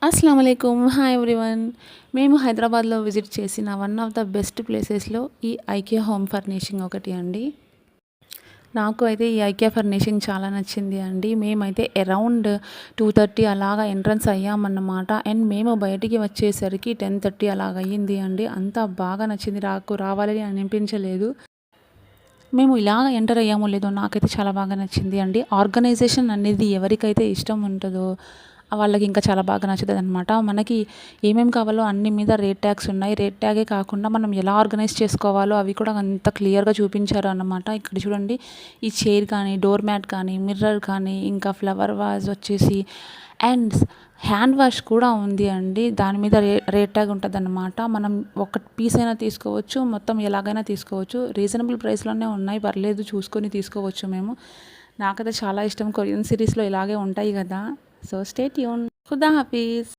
అస్సలాము అలైకుమ్. Hi everyone. మేము హైదరాబాద్లో visit చేసిన వన్ ఆఫ్ ద బెస్ట్ ప్లేసెస్లో ఈ ఐకియా హోమ్ ఫర్నిషింగ్ ఒకటి అండి. నాకు అయితే ఈ ఐకియా ఫర్నిషింగ్ చాలా నచ్చింది అండి. మేమైతే అరౌండ్ 2:30 అలాగా ఎంట్రన్స్ అయ్యామన్నమాట. అండ్ మేము బయటికి వచ్చేసరికి 10:30 అలాగ అయ్యింది అండి. అంత బాగా నచ్చింది, నాకు రావాలని అనిపించలేదు. మేము ఇలాగ ఎంటర్ అయ్యామో లేదో నాకైతే చాలా బాగా నచ్చింది అండి. ఆర్గనైజేషన్ అనేది ఎవరికైతే ఇష్టం ఉంటుందో వాళ్ళకి ఇంకా చాలా బాగా నచ్చుతుందనమాట. మనకి ఏమేమి కావాలో అన్ని మీద రేట్ ట్యాగ్స్ ఉన్నాయి. రేట్ ట్యాగే కాకుండా మనం ఎలా ఆర్గనైజ్ చేసుకోవాలో అవి కూడా అంత క్లియర్‌గా చూపించారు అన్నమాట. ఇక్కడ చూడండి, ఈ చైర్ కానీ, డోర్ మ్యాట్ కానీ, మిర్రర్ కానీ, ఇంకా ఫ్లవర్ వాజ్ వచ్చేసి అండ్ హ్యాండ్ వాష్ కూడా ఉంది అండి. దాని మీద రేట్ ట్యాగ్ ఉంటుందన్నమాట. మనం ఒక పీస్ అయినా తీసుకోవచ్చు, మొత్తం ఎలాగైనా తీసుకోవచ్చు. రీజనబుల్ ప్రైస్‌లోనే ఉన్నాయి, పర్లేదు చూసుకొని తీసుకోవచ్చు మేము. నాకైతే చాలా ఇష్టం. కొరియన్ సిరీస్‌లో ఇలాగే ఉంటాయి కదా. So stay tune. ఖుదా హాఫీజ్.